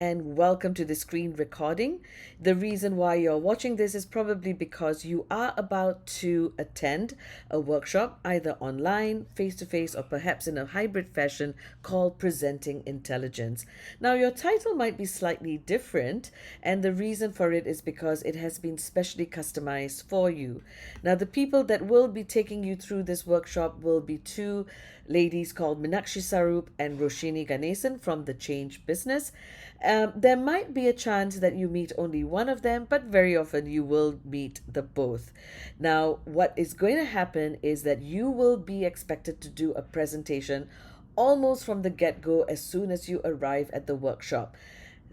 and welcome to the screen recording. The reason why you're watching this is probably because you are about to attend a workshop, either online, face to face, or perhaps in a hybrid fashion called Presenting Intelligence. Now, your title might be slightly different, and the reason for it is because it has been specially customized for you. Now, the people that will be taking you through this workshop will be two ladies called Minakshi Sarup and Roshini Ganesan from the Change Business. There might be a chance that you meet only one of them, but very often you will meet the both. Now, what is going to happen is that you will be expected to do a presentation almost from the get go as soon as you arrive at the workshop.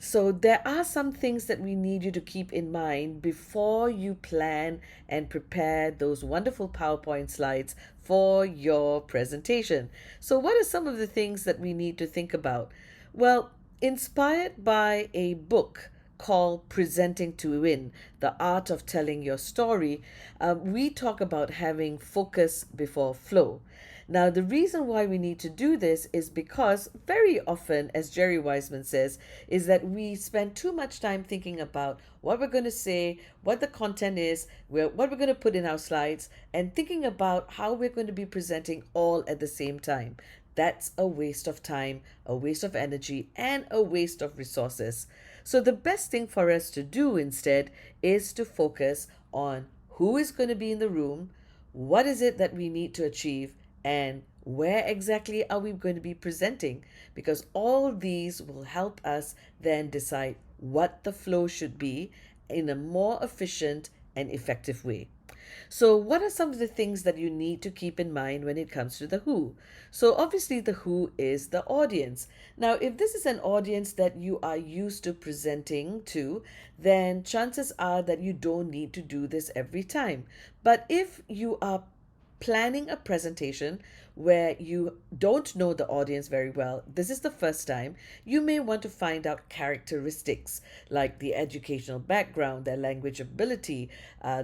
So, there are some things that we need you to keep in mind before you plan and prepare those wonderful PowerPoint slides for your presentation. So, what are some of the things that we need to think about? Well, inspired by a book called Presenting to Win, The Art of Telling Your Story, we talk about having focus before flow. Now, the reason why we need to do this is because very often, as Jerry Wiseman says, is that we spend too much time thinking about what we're going to say, what the content is, what we're going to put in our slides, and thinking about how we're going to be presenting all at the same time. That's a waste of time, a waste of energy, and a waste of resources. So, the best thing for us to do instead is to focus on who is going to be in the room, what is it that we need to achieve, and where exactly are we going to be presenting, because all these will help us then decide what the flow should be in a more efficient and effective way. So, what are some of the things that you need to keep in mind when it comes to the who? So, obviously, the who is the audience. Now, if this is an audience that you are used to presenting to, then chances are that you don't need to do this every time. But if you are planning a presentation where you don't know the audience very well, this is the first time, you may want to find out characteristics like the educational background, their language ability,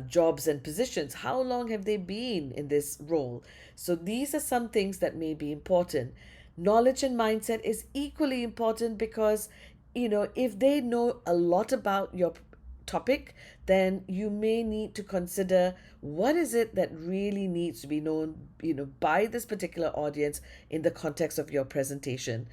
jobs and positions. How long have they been in this role? So these are some things that may be important. Knowledge and mindset is equally important because, if they know a lot about your topic, then you may need to consider what is it that really needs to be known, by this particular audience in the context of your presentation.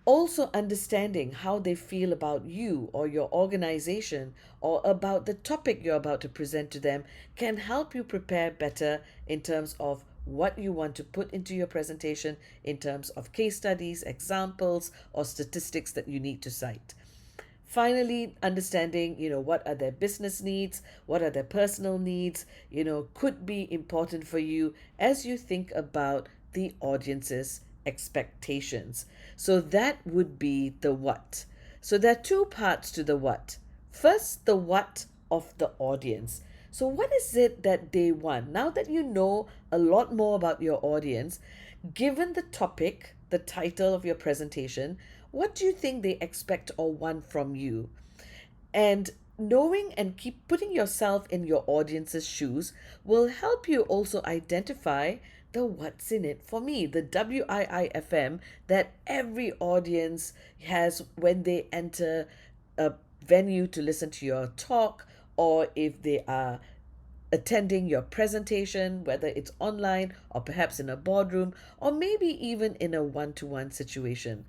Also, understanding how they feel about you or your organization or about the topic you're about to present to them can help you prepare better in terms of what you want to put into your presentation in terms of case studies, examples, or statistics that you need to cite. Finally, understanding, what are their business needs, what are their personal needs, could be important for you as you think about the audience's expectations. So that would be the what. So there are two parts to the what. First, the what of the audience. So, what is it that they want? Now that you know a lot more about your audience, given the topic, the title of your presentation, what do you think they expect or want from you? And knowing and keep putting yourself in your audience's shoes will help you also identify the what's in it for me, the WIIFM that every audience has when they enter a venue to listen to your talk, or if they are attending your presentation, whether it's online or perhaps in a boardroom or maybe even in a one to one situation.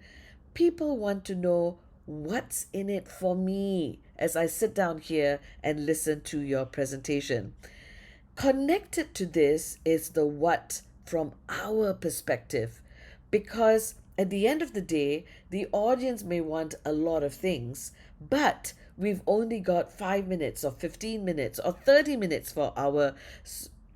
People want to know what's in it for me as I sit down here and listen to your presentation. Connected to this is the what from our perspective, because at the end of the day, the audience may want a lot of things, but we've only got 5 minutes or 15 minutes or 30 minutes for our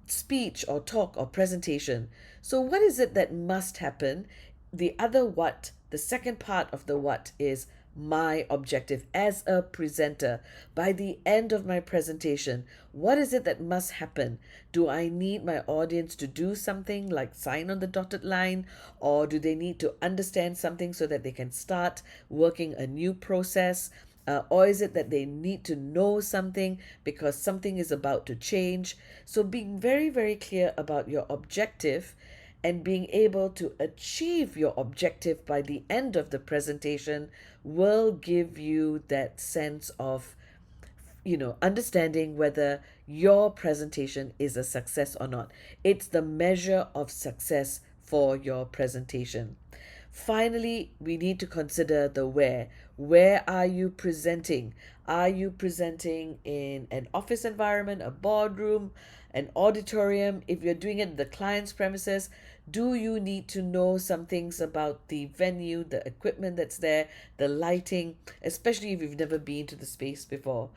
speech or talk or presentation. So, what is it that must happen? The other what, the second part of the what is my objective as a presenter. By the end of my presentation, what is it that must happen? Do I need my audience to do something like sign on the dotted line, or do they need to understand something so that they can start working a new process? Or is it that they need to know something because something is about to change? So, being very, very clear about your objective and being able to achieve your objective by the end of the presentation will give you that sense of understanding whether your presentation is a success or not. It's the measure of success for your presentation. Finally, we need to consider the where. Where are you presenting? Are you presenting in an office environment, a boardroom, an auditorium? If you're doing it in the client's premises, do you need to know some things about the venue, the equipment that's there, the lighting, especially if you've never been to the space before?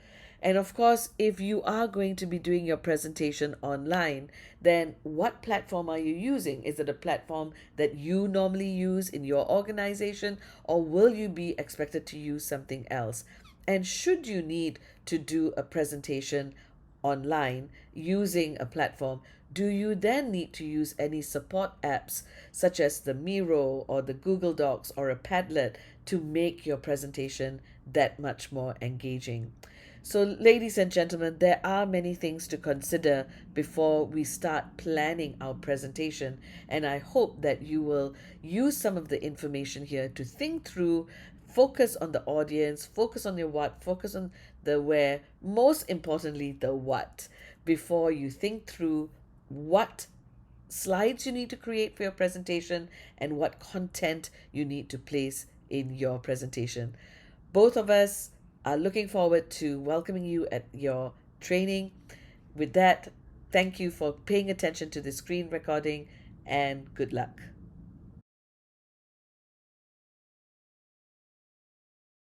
And of course, if you are going to be doing your presentation online, then what platform are you using? Is it a platform that you normally use in your organization, or will you be expected to use something else? And should you need to do a presentation online using a platform, do you then need to use any support apps such as the Miro or the Google Docs or a Padlet to make your presentation that much more engaging? So, ladies and gentlemen, there are many things to consider before we start planning our presentation, and I hope that you will use some of the information here to think through, focus on the audience, focus on your what, focus on the where, most importantly, the what, before you think through what slides you need to create for your presentation and what content you need to place in your presentation. Both of us are looking forward to welcoming you at your training. With that, thank you for paying attention to the screen recording and good luck.